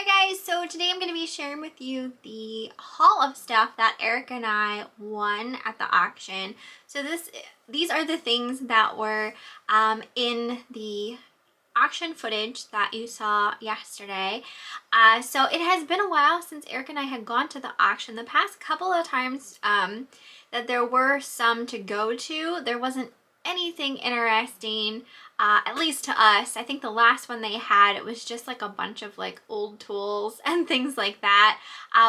Hi guys, so today I'm going to be sharing with you the haul of stuff that Eric and I won at the auction. So these are the things that were in the auction footage that you saw yesterday. So it has been a while since Eric and I had gone to the auction. The past couple of times that there were some to go to, there wasn't anything interesting, at least to us. I think the last one they had, it was just like a bunch of like old tools and things like that,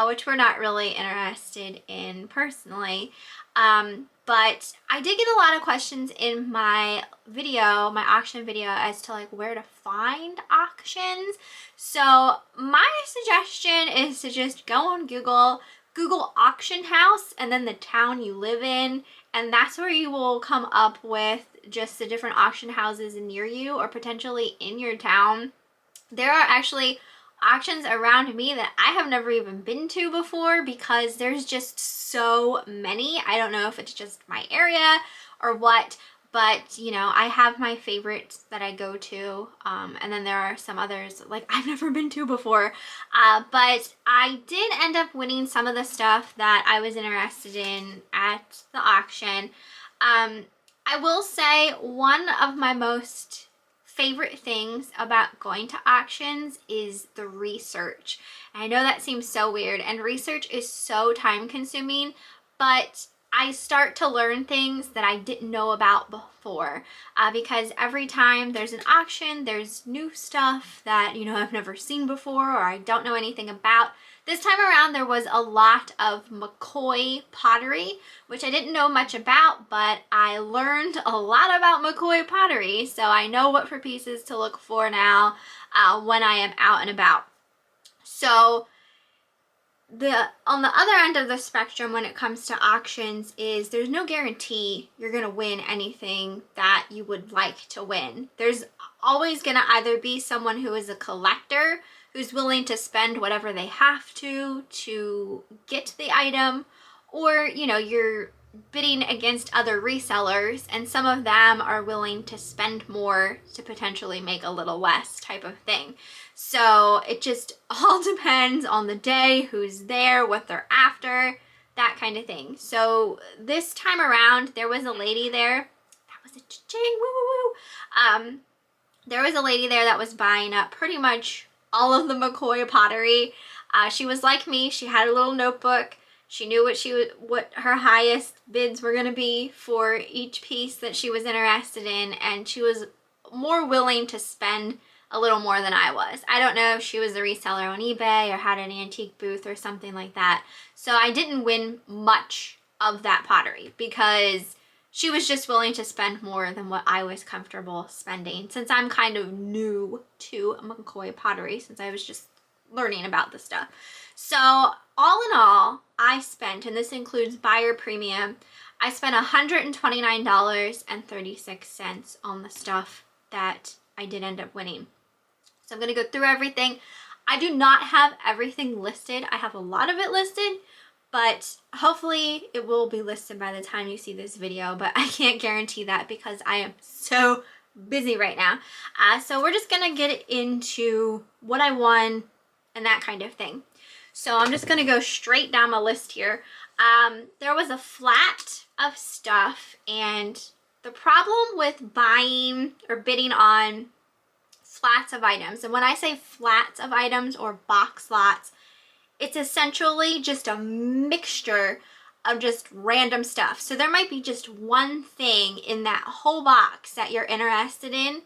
which we're not really interested in personally. But I did get a lot of questions in my video, my auction video, as to like where to find auctions. So my suggestion is to just go on Google auction house and then the town you live in, and that's where you will come up with just the different auction houses near you or potentially in your town. There are actually auctions around me that I have never even been to before because there's just so many. I don't know if it's just my area or what, but you know, I have my favorites that I go to, and then there are some others like I've never been to before, but I did end up winning some of the stuff that I was interested in at the auction. I will say one of my most favorite things about going to auctions is the research. And I know that seems so weird, and research is so time consuming, but I start to learn things that I didn't know about before, because every time there's an auction, there's new stuff that, you know, I've never seen before or I don't know anything about. This time around, there was a lot of Mccoy pottery, which I didn't know much about, but I learned a lot about Mccoy pottery, so I know what for pieces to look for now when I am out and about. So on the other end of the spectrum when it comes to auctions is there's no guarantee you're going to win anything that you would like to win. There's always going to either be someone who is a collector who's willing to spend whatever they have to get the item, or you know, you're bidding against other resellers and some of them are willing to spend more to potentially make a little less type of thing. So it just all depends on the day, who's there, what they're after, that kind of thing. So this time around, there was a lady there. That was a cha-ching, woo woo woo. There was a lady there that was buying up pretty much all of the Mccoy pottery. She was like me. She had a little notebook. She knew what her highest bids were going to be for each piece that she was interested in, and she was more willing to spend a little more than I was. I don't know if she was a reseller on eBay or had an antique booth or something like that. So I didn't win much of that pottery because she was just willing to spend more than what I was comfortable spending, since I'm kind of new to Mccoy pottery, since I was just learning about the stuff. So all in all, I spent, and this includes buyer premium, I spent $129.36 on the stuff that I did end up winning. So I'm going to go through everything. I do not have everything listed. I have a lot of it listed, but hopefully it will be listed by the time you see this video, but I can't guarantee that because I am so busy right now. So we're just going to get into what I won and that kind of thing. So I'm just going to go straight down my list here. There was a flat of stuff, and the problem with buying or bidding on flats of items, and when I say flats of items or box lots, it's essentially just a mixture of just random stuff. So there might be just one thing in that whole box that you're interested in,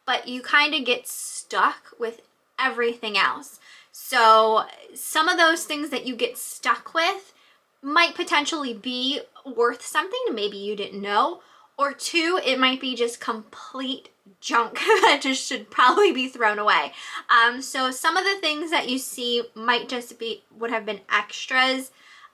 but you kind of get stuck with everything else. So some of those things that you get stuck with might potentially be worth something maybe you didn't know, or two, it might be just complete junk that just should probably be thrown away. So some of the things that you see might just would have been extras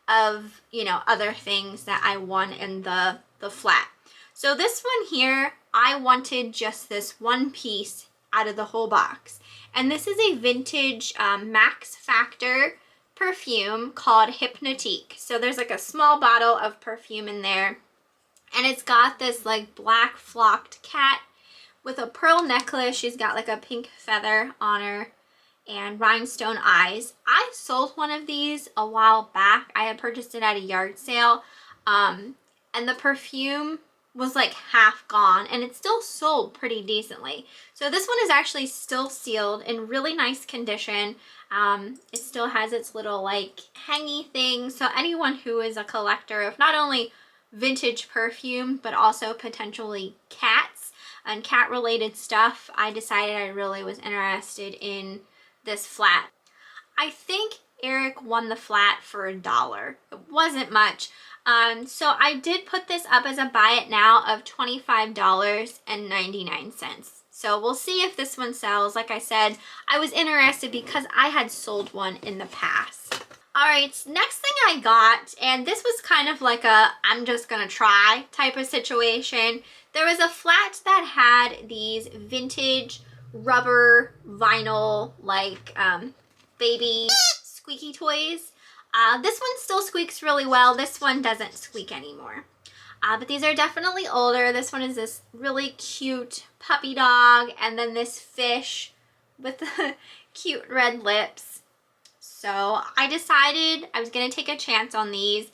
of, you know, other things that I won in the flat. So this one here, I wanted just this one piece out of the whole box. And this is a vintage Max Factor perfume called Hypnotique. So there's like a small bottle of perfume in there, and it's got this like black flocked cat with a pearl necklace. She's got like a pink feather on her, and rhinestone eyes. I sold one of these a while back. I had purchased it at a yard sale, and the perfume was like half gone, and it still sold pretty decently. So this one is actually still sealed in really nice condition. It still has its little like hangy thing, so anyone who is a collector of not only vintage perfume but also potentially cats and cat related stuff, I decided I really was interested in this flat. I think Eric won the flat for $1. It wasn't much. So I did put this up as a buy it now of $25.99. So we'll see if this one sells. Like I said, I was interested because I had sold one in the past. All right, next thing I got, and this was kind of like a I'm just gonna try type of situation. There was a flat that had these vintage rubber vinyl like baby squeaky toys. This one still squeaks really well. This one doesn't squeak anymore. But these are definitely older. This one is this really cute puppy dog, and then this fish with the cute red lips. So I decided I was gonna take a chance on these.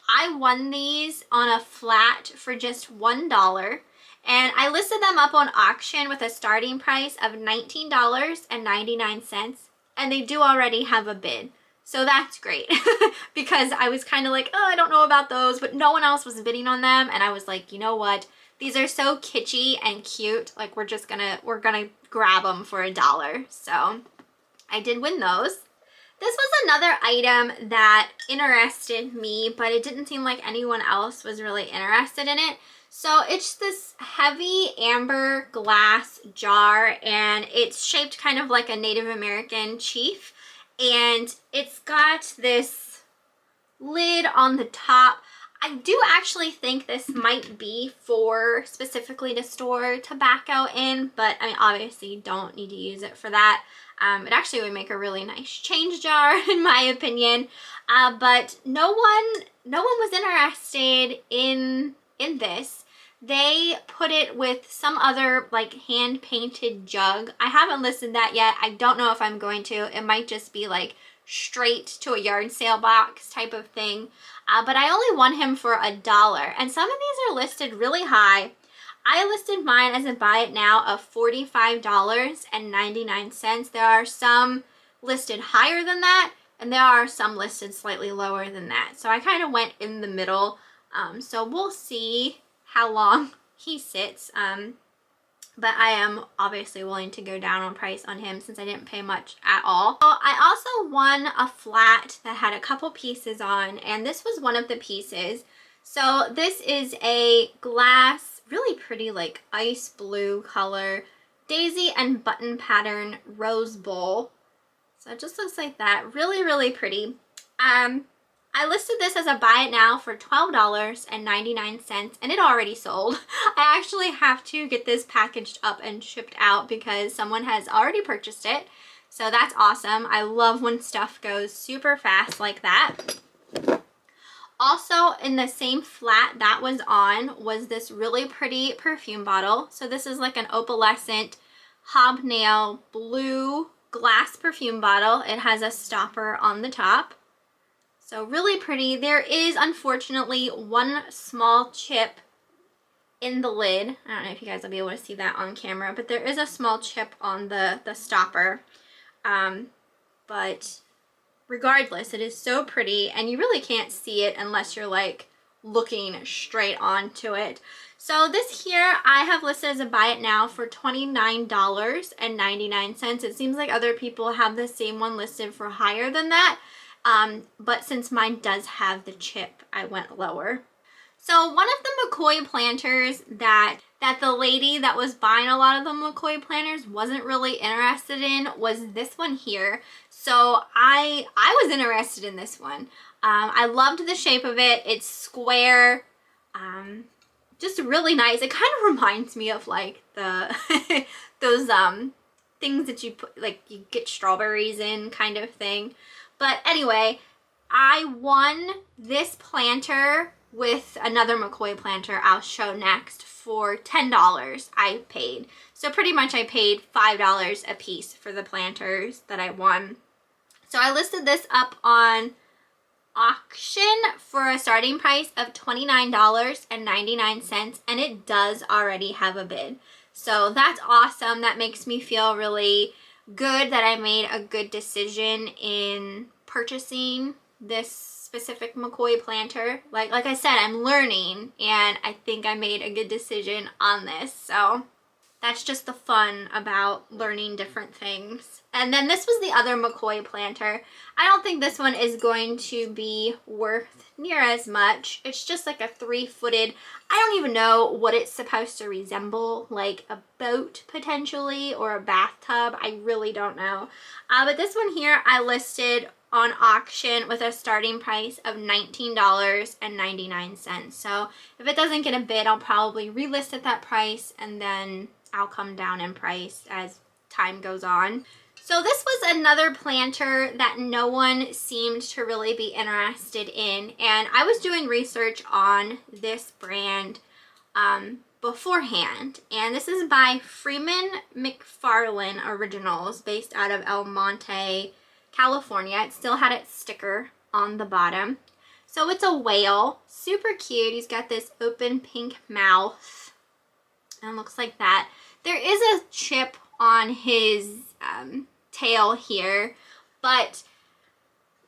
I won these on a flat for just $1, and I listed them up on auction with a starting price of $19.99, and they do already have a bid. So that's great because I was kind of like, oh, I don't know about those, but no one else was bidding on them. And I was like, you know what? These are so kitschy and cute. Like we're gonna grab them for $1. So I did win those. This was another item that interested me, but it didn't seem like anyone else was really interested in it. So it's this heavy amber glass jar, and it's shaped kind of like a Native American chief. And it's got this lid on the top. I do actually think this might be for specifically to store tobacco in, but I mean, obviously you don't need to use it for that. It actually would make a really nice change jar in my opinion. But no one was interested in this. They put it with some other like hand painted jug. I haven't listed that yet. I don't know if I'm going to. It might just be like straight to a yard sale box type of thing. But I only won him for $1, and some of these are listed really high. I listed mine as a buy it now of $45.99. There are some listed higher than that, and there are some listed slightly lower than that. So I kind of went in the middle. So we'll see how long he sits. But I am obviously willing to go down on price on him since I didn't pay much at all. So I also won a flat that had a couple pieces on, and this was one of the pieces. So this is a glass, really pretty like ice blue color, daisy and button pattern rose bowl. So it just looks like that. Really, really pretty. I listed this as a buy it now for $12.99, and it already sold. I actually have to get this packaged up and shipped out because someone has already purchased it. So that's awesome. I love when stuff goes super fast like that. Also in the same flat that was on was this really pretty perfume bottle. So this is like an opalescent hobnail blue glass perfume bottle. It has a stopper on the top. So really pretty. There is unfortunately one small chip in the lid. I don't know if you guys will be able to see that on camera, but there is a small chip on the stopper. But regardless, it is so pretty, and you really can't see it unless you're like looking straight onto it. So this here I have listed as a buy it now for $29.99. It seems like other people have the same one listed for higher than that. But since mine does have the chip, I went lower. So one of the Mccoy planters that the lady that was buying a lot of the Mccoy planters wasn't really interested in was this one here. So I was interested in this one. I loved the shape of it. It's square, just really nice. It kind of reminds me of like the those things that you put, like you get strawberries in kind of thing. But anyway, I won this planter with another Mccoy planter I'll show next for $10 I paid. So pretty much I paid $5 a piece for the planters that I won. So I listed this up on auction for a starting price of $29.99, and it does already have a bid. So that's awesome. That makes me feel really good that I made a good decision in purchasing this specific Mccoy planter. Like I said, I'm learning, and I think I made a good decision on this. So that's just the fun about learning different things. And then this was the other Mccoy planter. I don't think this one is going to be worth near as much. It's just like a 3-footed, I don't even know what it's supposed to resemble, like a boat potentially, or a bathtub. I really don't know. But this one here I listed on auction with a starting price of $19.99. So if it doesn't get a bid, I'll probably relist at that price, and then I'll come down in price as time goes on. So this was another planter that no one seemed to really be interested in, and I was doing research on this brand beforehand, and this is by Freeman Mcfarlin Originals, based out of El Monte, California. It still had its sticker on the bottom. So it's a whale, super cute. He's got this open pink mouth, and looks like that. There is a chip on his tail here, but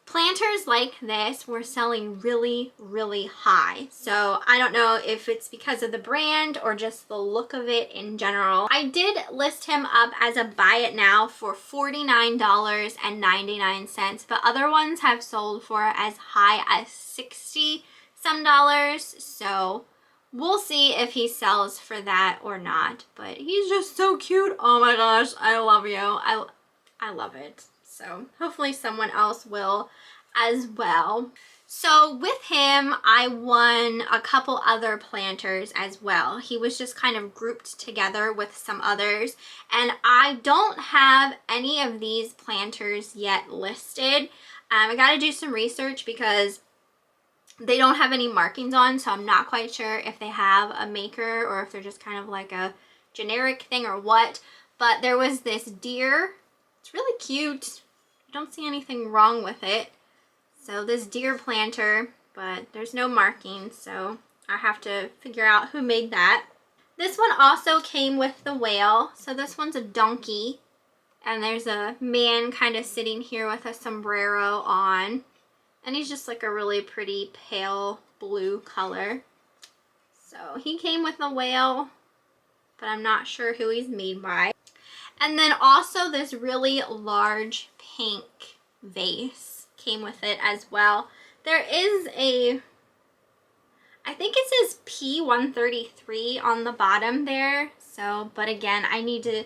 planters like this were selling really, really high. So I don't know if it's because of the brand or just the look of it in general. I did list him up as a buy it now for $49.99, but other ones have sold for as high as $60 some dollars. So we'll see if he sells for that or not, but he's just so cute. Oh my gosh, I love you. I love it. So hopefully someone else will as well. So with him, I won a couple other planters as well. He was just kind of grouped together with some others, and I don't have any of these planters yet listed. I got to do some research because they don't have any markings on, so I'm not quite sure if they have a maker or if they're just kind of like a generic thing or what. But there was this deer. It's really cute. I don't see anything wrong with it. So this deer planter, but there's no markings, so I have to figure out who made that. This one also came with the whale. So this one's a donkey, and there's a man kind of sitting here with a sombrero on. And he's just like a really pretty pale blue color. So he came with the whale, but I'm not sure who he's made by. And then also this really large pink vase came with it as well. There is a, I think it says P133 on the bottom there. So, but again, I need to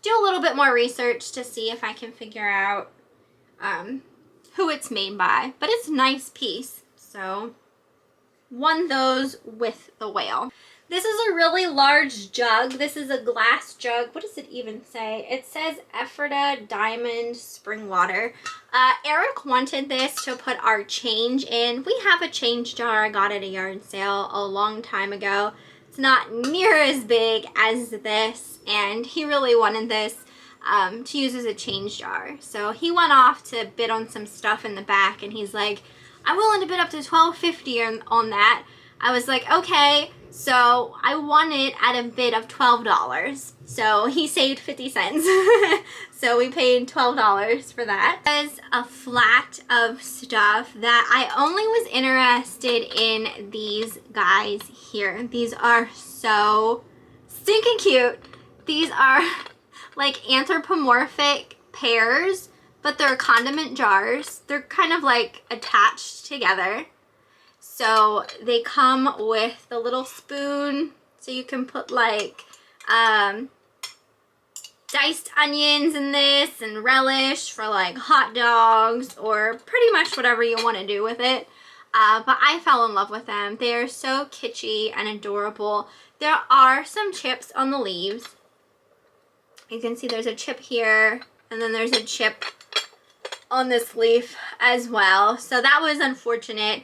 do a little bit more research to see if I can figure out who it's made by, but it's a nice piece. So won those with the whale. This is a really large jug. This is a glass jug. What does it even say? It says Ephrata Diamond Spring Water. Eric wanted this to put our change in. We have a change jar I got at a yard sale a long time ago. It's not near as big as this, and he really wanted this to use as a change jar. So he went off to bid on some stuff in the back, and he's like, I'm willing to bid up to $12.50 on that. I was like, okay. So I won it at a bid of $12. So he saved 50 cents. So we paid $12 for that. There's a flat of stuff that I only was interested in these guys here. These are so stinking cute. These are like anthropomorphic pears, but they're condiment jars. They're kind of like attached together. So they come with the little spoon, so you can put like diced onions in this and relish for like hot dogs or pretty much whatever you want to do with it. But I fell in love with them. They are so kitschy and adorable. There are some chips on the leaves. You can see there's a chip here, and then there's a chip on this leaf as well. So that was unfortunate,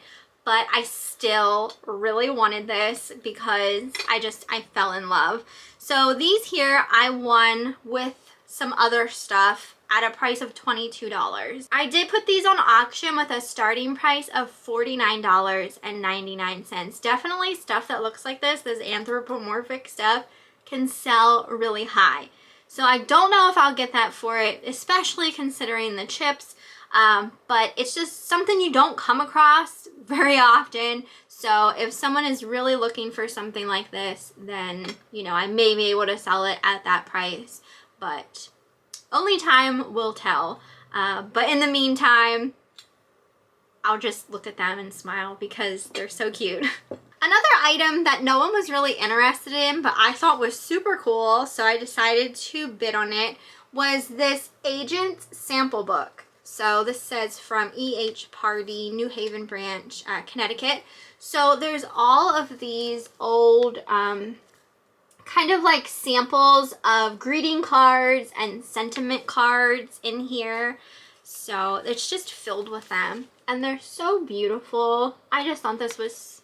but I still really wanted this because I fell in love. So these here I won with some other stuff at a price of $22. I did put these on auction with a starting price of $49.99. Definitely stuff that looks like this anthropomorphic stuff, can sell really high. So I don't know if I'll get that for it, especially considering the chips, but it's just something you don't come across very often. So if someone is really looking for something like this, then, you know, I may be able to sell it at that price, but only time will tell. But in the meantime, I'll just look at them and smile because they're so cute. Another item that no one was really interested in, but I thought was super cool, so I decided to bid on it, was this Agent's Sample Book. So this says from E.H. Pardee, New Haven Branch, Connecticut. So there's all of these old kind of like samples of greeting cards and sentiment cards in here. So it's just filled with them. And they're so beautiful. I just thought this was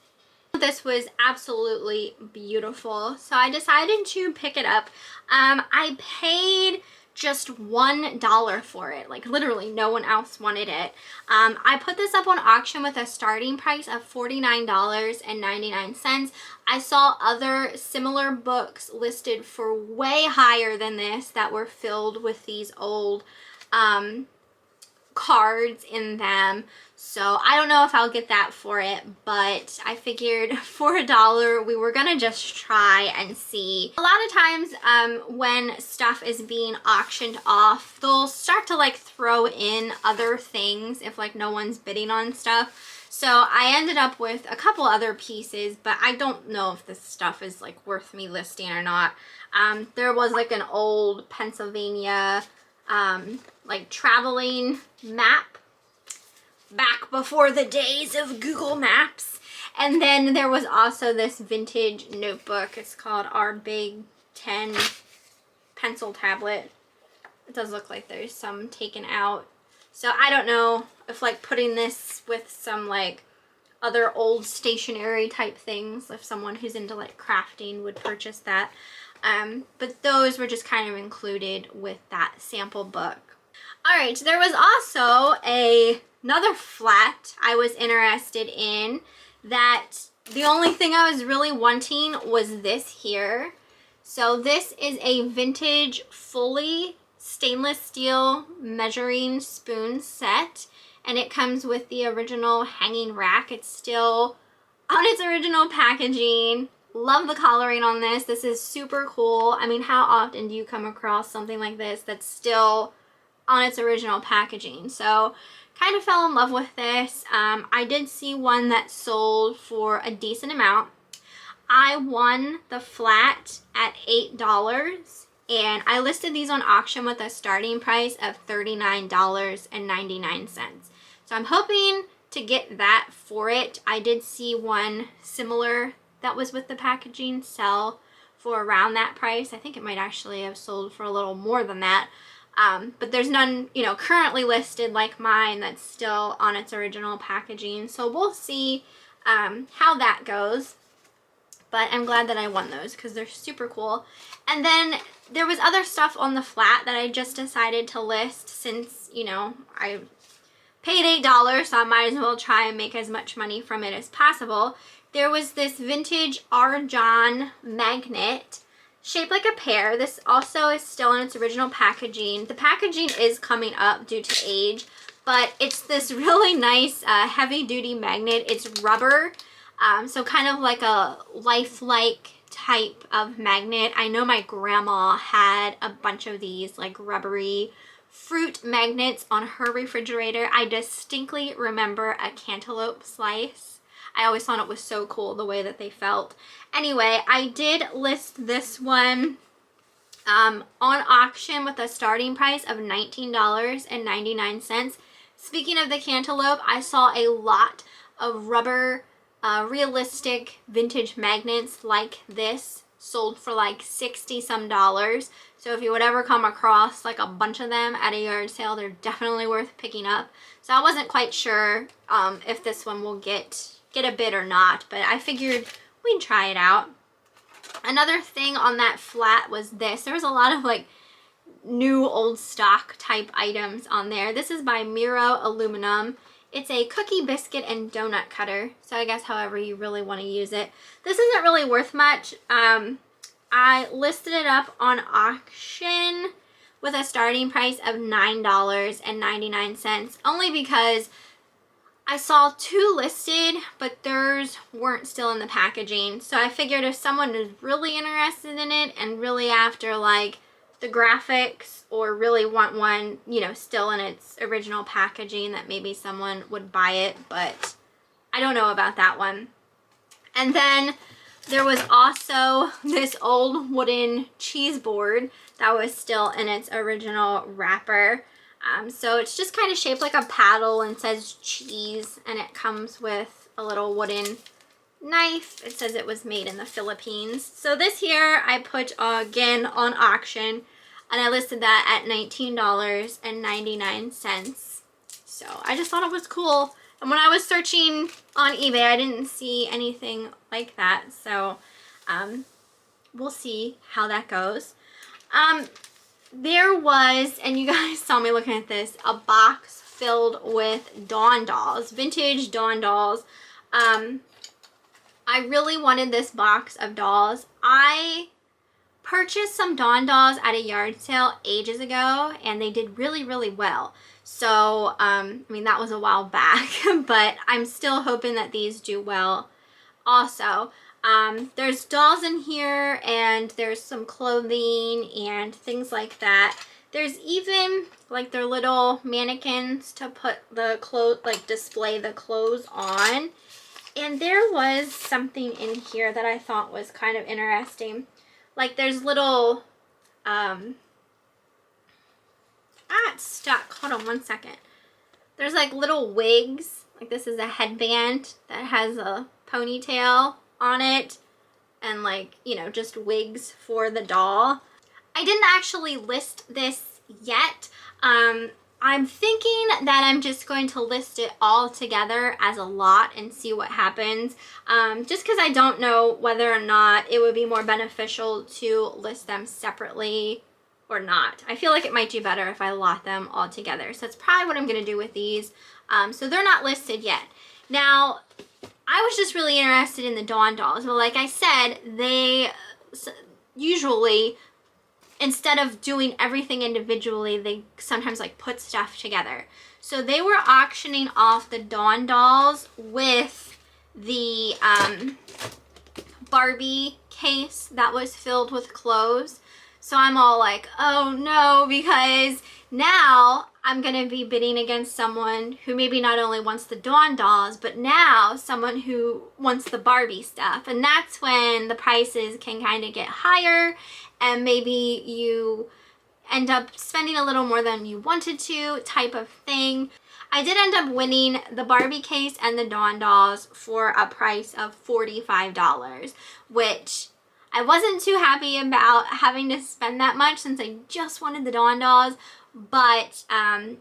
absolutely beautiful. So I decided to pick it up. I paid just $1 for it. Like literally no one else wanted it. I put this up on auction with a starting price of $49.99. I saw other similar books listed for way higher than this that were filled with these old cards in them. So I don't know if I'll get that for it, but I figured for $1 we were gonna just try and see. A lot of times when stuff is being auctioned off, they'll start to like throw in other things if like no one's bidding on stuff. So I ended up with a couple other pieces, but I don't know if this stuff is like worth me listing or not. There was like an old Pennsylvania like traveling map back before the days of Google Maps. And then there was also this vintage notebook. It's called Our Big 10 Pencil Tablet. It does look like there's some taken out. So I don't know if like putting this with some like other old stationery type things, if someone who's into like crafting would purchase that. But those were just kind of included with that sample book. All right, there was also another flat I was interested in that the only thing I was really wanting was this here. So this is a vintage Foley stainless steel measuring spoon set, and it comes with the original hanging rack. It's still on its original packaging. Love the coloring on this. This is super cool. I mean, how often do you come across something like this that's still on its original packaging? So kind of fell in love with this. I did see one that sold for a decent amount. I won the flat at $8, and I listed these on auction with a starting price of $39.99. So I'm hoping to get that for it. I did see one similar that was with the packaging sell for around that price. I think it might actually have sold for a little more than that. But there's none, you know, currently listed like mine that's still on its original packaging. So we'll see how that goes. But I'm glad that I won those because they're super cool. And then there was other stuff on the flat that I just decided to list since, you know, I paid $8, so I might as well try and make as much money from it as possible. There was this vintage R. John magnet shaped like a pear. This also is still in its original packaging. The packaging is coming up due to age, but it's this really nice heavy duty magnet. It's rubber, so kind of like a lifelike type of magnet. I know my grandma had a bunch of these like rubbery fruit magnets on her refrigerator. I distinctly remember a cantaloupe slice. I always thought it was so cool the way that they felt. Anyway, I did list this one on auction with a starting price of $19.99. Speaking of the cantaloupe, I saw a lot of rubber realistic vintage magnets like this sold for like 60 some dollars. So if you would ever come across like a bunch of them at a yard sale, they're definitely worth picking up. So I wasn't quite sure if this one will get get a bid or not, but I figured we'd try it out. Another thing on that flat was this. There was a lot of like new old stock type items on there. This is by Mirro Aluminum. It's a cookie, biscuit, and donut cutter. So I guess however you really want to use it. This isn't really worth much. I listed it up on auction with a starting price of $9.99, only because I saw 2 listed, but theirs weren't still in the packaging. So I figured if someone is really interested in it and really after like the graphics or really want one, you know, still in its original packaging, that maybe someone would buy it, but I don't know about that one. And then there was also this old wooden cheese board that was still in its original wrapper. So it's just kind of shaped like a paddle and says cheese, and it comes with a little wooden knife. It says it was made in the Philippines. So this here I put again on auction, and I listed that at $19.99. So I just thought it was cool. And when I was searching on eBay, I didn't see anything like that. So we'll see how that goes. There was, and you guys saw me looking at this, a box filled with Dawn dolls, vintage Dawn dolls. I really wanted this box of dolls. I purchased some Dawn dolls at a yard sale ages ago, and they did really, really well. So, I mean, that was a while back, but I'm still hoping that these do well also. There's dolls in here, and there's some clothing and things like that. There's even like their little mannequins to put the clothes, like display the clothes on. And there was something in here that I thought was kind of interesting. Like there's little, it's stuck. Hold on one second. There's like little wigs. Like this is a headband that has a ponytail on it, and like, you know, just wigs for the doll. I didn't actually list this yet. I'm thinking that I'm just going to list it all together as a lot and see what happens. Just because I don't know whether or not it would be more beneficial to list them separately or not. I feel like it might do better if I lot them all together. So that's probably what I'm going to do with these. So they're not listed yet. Now, I was just really interested in the Dawn dolls. Well, like I said, they usually, instead of doing everything individually, they sometimes like put stuff together. So they were auctioning off the Dawn dolls with the Barbie case that was filled with clothes. So I'm all like, oh no, because now I'm going to be bidding against someone who maybe not only wants the Dawn dolls, but now someone who wants the Barbie stuff. And that's when the prices can kind of get higher, and maybe you end up spending a little more than you wanted to, type of thing. I did end up winning the Barbie case and the Dawn dolls for a price of $45, which I wasn't too happy about having to spend that much since I just wanted the Dawn dolls. But,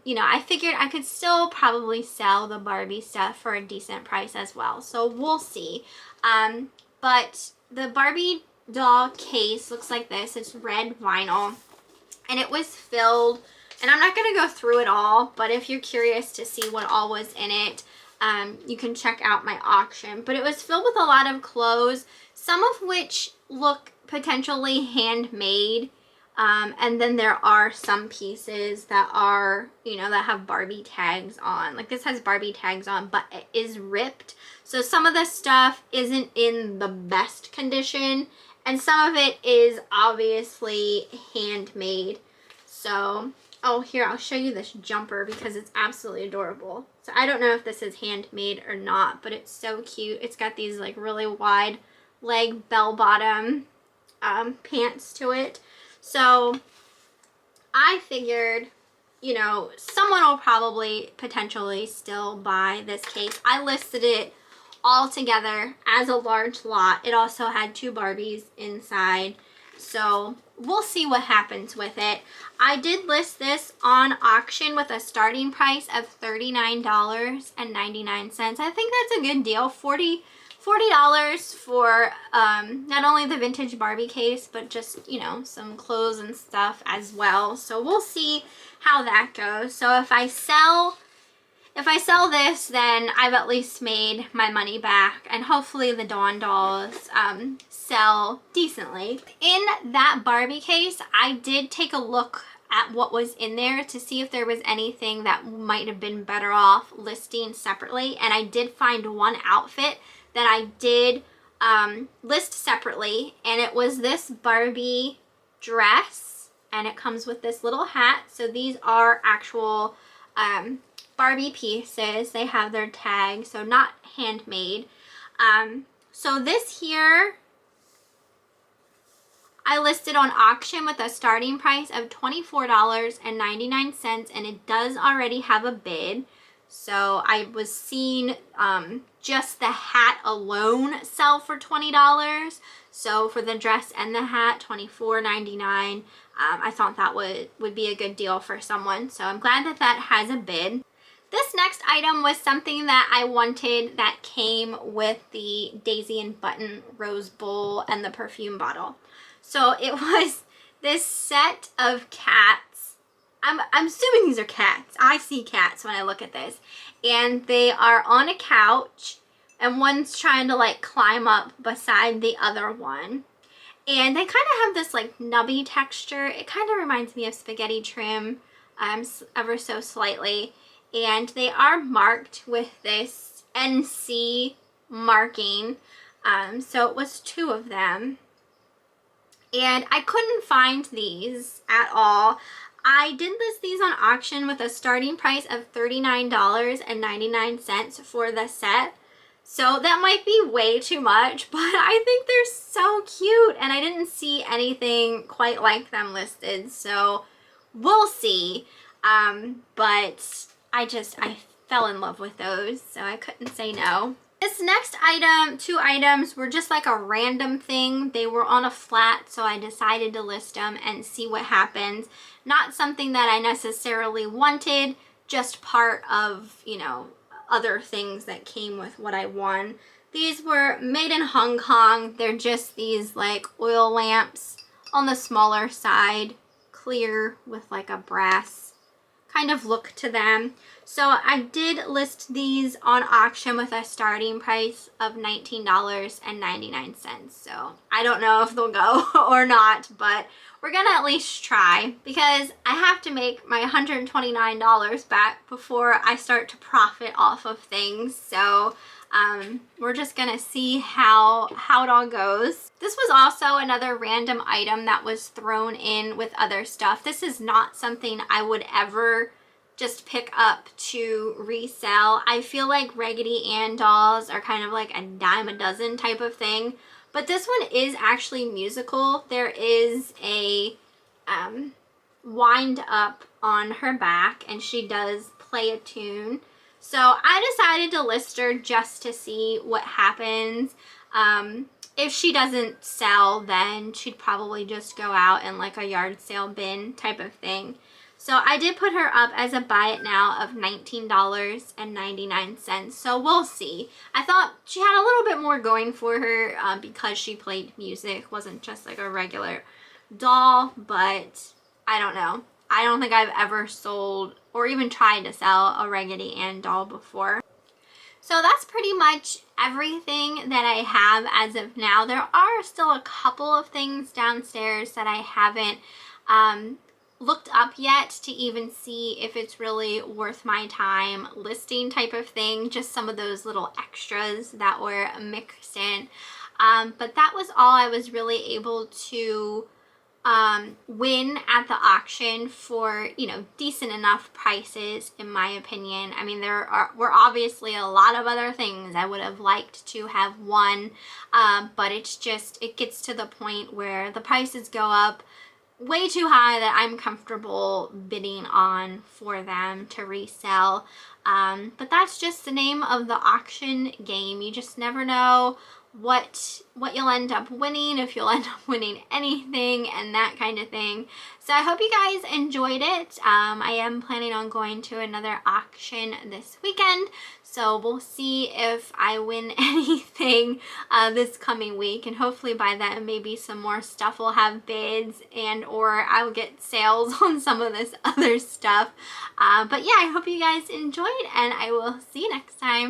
you know, I figured I could still probably sell the Barbie stuff for a decent price as well. So we'll see. But the Barbie doll case looks like this. It's red vinyl. And it was filled, and I'm not going to go through it all, but if you're curious to see what all was in it, you can check out my auction. But it was filled with a lot of clothes, some of which look potentially handmade. And then there are some pieces that are, you know, that have Barbie tags on. Like this has Barbie tags on, but it is ripped. So some of the stuff isn't in the best condition, and some of it is obviously handmade. So, oh, here, I'll show you this jumper because it's absolutely adorable. So I don't know if this is handmade or not, but it's so cute. It's got these like really wide leg bell-bottom pants to it. So I figured, you know, someone will probably potentially still buy this case. I listed it all together as a large lot. It also had 2 Barbies inside. So we'll see what happens with it. I did list this on auction with a starting price of $39.99. I think that's a good deal. $40 for not only the vintage Barbie case, but just, you know, some clothes and stuff as well. So we'll see how that goes. So if I sell this, then I've at least made my money back, and hopefully the Dawn dolls sell decently. In that Barbie case, I did take a look at what was in there to see if there was anything that might have been better off listing separately, and I did find one outfit that I did list separately, and it was this Barbie dress, and it comes with this little hat. So these are actual Barbie pieces. They have their tag, so not handmade. So this here I listed on auction with a starting price of $24.99, and it does already have a bid. So I was seeing just the hat alone sell for $20. So for the dress and the hat, $24.99. I thought that would be a good deal for someone. So I'm glad that that has a bid. This next item was something that I wanted that came with the Daisy and Button rose bowl and the perfume bottle. So it was this set of cats. I'm assuming these are cats. I see cats when I look at this. And they are on a couch, and one's trying to like climb up beside the other one. And they kind of have this like nubby texture. It kind of reminds me of spaghetti trim ever so slightly. And they are marked with this NC marking. So it was 2 of them. And I couldn't find these at all. I did list these on auction with a starting price of $39.99 for the set. So that might be way too much, but I think they're so cute, and I didn't see anything quite like them listed. So we'll see. But I fell in love with those, so I couldn't say no. This next item, 2 items, were just like a random thing. They were on a flat, so I decided to list them and see what happens. Not something that I necessarily wanted, just part of, you know, other things that came with what I won. These were made in Hong Kong. They're just these like oil lamps on the smaller side, clear with like a brass kind of look to them. So I did list these on auction with a starting price of $19.99. So I don't know if they'll go or not, but we're gonna at least try, because I have to make my $129 back before I start to profit off of things. So we're just gonna see how it all goes. This was also another random item that was thrown in with other stuff. This is not something I would ever just pick up to resell. I feel like Raggedy Ann dolls are kind of like a dime a dozen type of thing, but this one is actually musical. There is a wind up on her back, and she does play a tune. So I decided to list her just to see what happens. If she doesn't sell, then she'd probably just go out in like a yard sale bin type of thing. So I did put her up as a buy it now of $19.99. So we'll see. I thought she had a little bit more going for her because she played music. Wasn't just like a regular doll, but I don't know. I don't think I've ever sold or even tried to sell a Raggedy Ann doll before. So that's pretty much everything that I have as of now. There are still a couple of things downstairs that I haven't looked up yet to even see if it's really worth my time listing type of thing. Just some of those little extras that were mixed in. But that was all I was really able to win at the auction for, you know, decent enough prices in my opinion. I mean, were obviously a lot of other things I would have liked to have won, but it's just, it gets to the point where the prices go up way too high that I'm comfortable bidding on for them to resell. But that's just the name of the auction game. You just never know what you'll end up winning, if you'll end up winning anything, and that kind of thing. So I hope you guys enjoyed it. I am planning on going to another auction this weekend, so we'll see if I win anything this coming week, and hopefully by then maybe some more stuff will have bids and or I will get sales on some of this other stuff. But yeah, I hope you guys enjoyed, and I will see you next time.